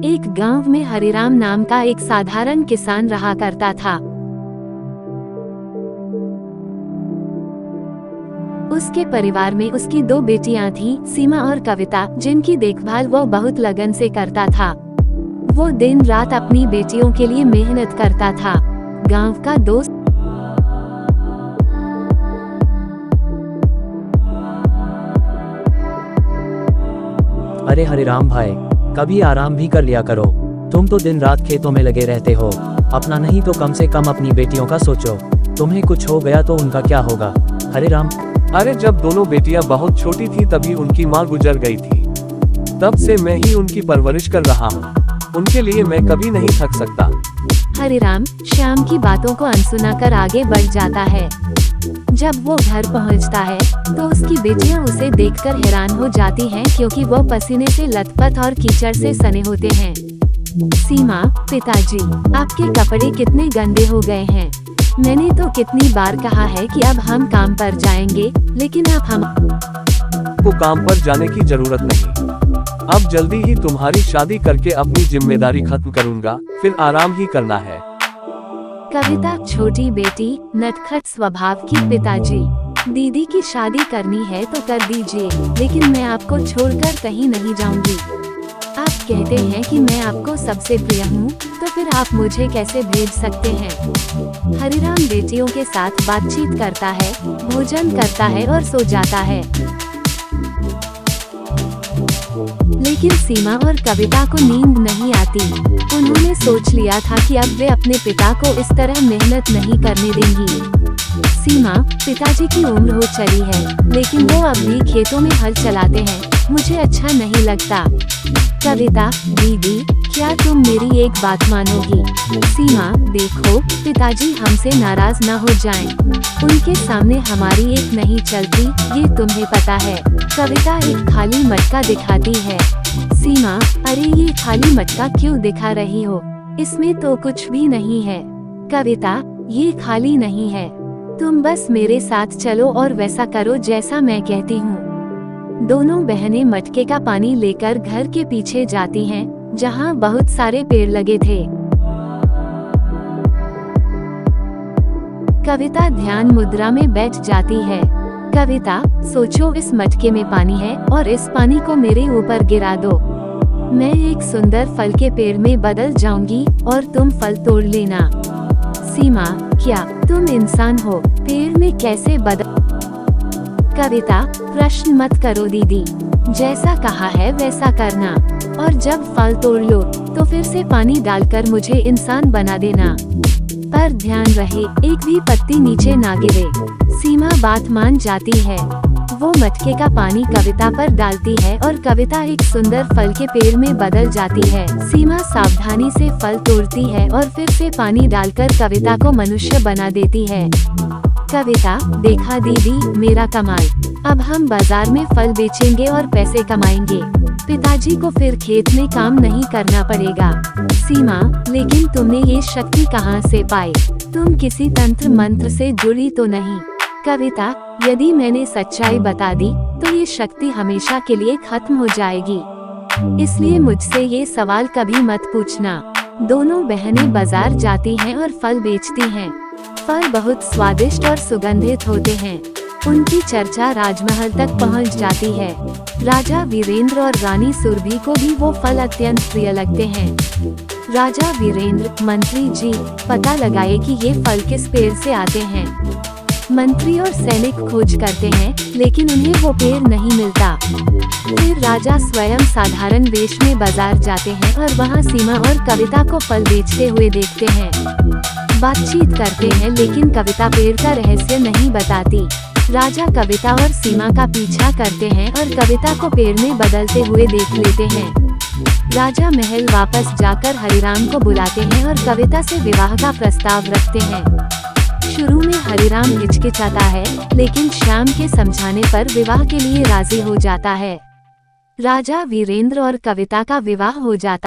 एक गांव में हरिराम नाम का एक साधारण किसान रहा करता था। उसके परिवार में उसकी 2 बेटियां थीं, सीमा और कविता, जिनकी देखभाल वो बहुत लगन से करता था। वो दिन रात अपनी बेटियों के लिए मेहनत करता था। गांव का दोस्त अरे हरिराम भाई, कभी आराम भी कर लिया करो। तुम तो दिन रात खेतों में लगे रहते हो। अपना नहीं तो कम से कम अपनी बेटियों का सोचो। तुम्हें कुछ हो गया तो उनका क्या होगा? हरिराम, अरे जब दोनों बेटियां बहुत छोटी थी तभी उनकी माँ गुजर गई थी। तब से मैं ही उनकी परवरिश कर रहा हूँ। उनके लिए मैं कभी नहीं थक सकता। हरिराम श्याम की बातों को अनसुना कर आगे बढ़ जाता है। जब वो घर पहुंचता है तो उसकी बेटियां उसे देखकर हैरान हो जाती हैं, क्योंकि वो पसीने से लथपथ और कीचड़ से सने होते हैं। सीमा, पिताजी, आपके कपड़े कितने गंदे हो गए हैं। मैंने तो कितनी बार कहा है कि अब हम काम पर जाएंगे, लेकिन अब हमको काम पर जाने की जरूरत नहीं। अब जल्दी ही तुम्हारी शादी करके अपनी जिम्मेदारी खत्म करूंगा, फिर आराम ही करना है। कविता छोटी बेटी, नटखट स्वभाव की। पिताजी, दीदी की शादी करनी है तो कर दीजिए, लेकिन मैं आपको छोड़कर कहीं नहीं जाऊंगी। आप कहते हैं कि मैं आपको सबसे प्रिय हूँ, तो फिर आप मुझे कैसे भेज सकते हैं? हरिराम बेटियों के साथ बातचीत करता है, भोजन करता है और सो जाता है। लेकिन सीमा और कविता को नींद नहीं आती। उन्होंने सोच लिया था कि अब वे अपने पिता को इस तरह मेहनत नहीं करने देंगी। सीमा, पिताजी की उम्र हो चली है, लेकिन वो अब भी खेतों में हल चलाते हैं। मुझे अच्छा नहीं लगता। कविता, दीदी, क्या तुम मेरी एक बात मानोगी? सीमा, देखो, पिताजी हमसे नाराज न हो जाएं। उनके सामने हमारी एक नहीं चलती, ये तुम्हें पता है। कविता एक खाली मटका दिखाती है। सीमा, अरे ये खाली मटका क्यों दिखा रही हो? इसमें तो कुछ भी नहीं है। कविता, ये खाली नहीं है। तुम बस मेरे साथ चलो और वैसा करो जैसा मैं कहती हूँ। दोनों बहनें मटके का पानी लेकर घर के पीछे जाती हैं, जहाँ बहुत सारे पेड़ लगे थे। कविता ध्यान मुद्रा में बैठ जाती है। कविता, सोचो, इस मटके में पानी है और इस पानी को मेरे ऊपर गिरा दो। मैं एक सुंदर फल के पेड़ में बदल जाऊंगी और तुम फल तोड़ लेना। सीमा, क्या तुम इंसान हो? पेड़ में कैसे बदल? कविता, प्रश्न मत करो दीदी, जैसा कहा है वैसा करना, और जब फल तोड़ लो तो फिर से पानी डालकर मुझे इंसान बना देना। पर ध्यान रहे एक भी पत्ती नीचे ना गिरे। सीमा बात मान जाती है। वो मटके का पानी कविता पर डालती है और कविता एक सुंदर फल के पेड़ में बदल जाती है। सीमा सावधानी से फल तोड़ती है और फिर से पानी डालकर कविता को मनुष्य बना देती है। कविता, देखा दीदी, मेरा कमाल। अब हम बाजार में फल बेचेंगे और पैसे कमाएंगे। पिताजी को फिर खेत में काम नहीं करना पड़ेगा। सीमा, लेकिन तुमने ये शक्ति कहाँ से पाई? तुम किसी तंत्र मंत्र से जुड़ी तो नहीं? कविता, यदि मैंने सच्चाई बता दी तो ये शक्ति हमेशा के लिए खत्म हो जाएगी, इसलिए मुझसे ये सवाल कभी मत पूछना। दोनों बहनें बाजार जाती हैं और फल बेचती हैं। फल बहुत स्वादिष्ट और सुगंधित होते हैं। उनकी चर्चा राजमहल तक पहुंच जाती है। राजा वीरेंद्र और रानी सुरभि को भी वो फल अत्यंत प्रिय लगते हैं। राजा वीरेंद्र, मंत्री जी, पता लगाए कि ये फल किस पेड़ से आते हैं। मंत्री और सैनिक खोज करते हैं, लेकिन उन्हें वो पेड़ नहीं मिलता। फिर राजा स्वयं साधारण वेश में बाजार जाते हैं और वहाँ सीमा और कविता को फल बेचते हुए देखते हैं। बातचीत करते हैं, लेकिन कविता पेड़ का रहस्य नहीं बताती। राजा कविता और सीमा का पीछा करते हैं और कविता को पेड़ में बदलते हुए देख लेते हैं। राजा महल वापस जाकर हरिराम को बुलाते हैं और कविता से विवाह का प्रस्ताव रखते हैं। शुरू में हरिराम हिचकिचाता है, लेकिन श्याम के समझाने पर विवाह के लिए राजी हो जाता है। राजा वीरेंद्र और कविता का विवाह हो जाता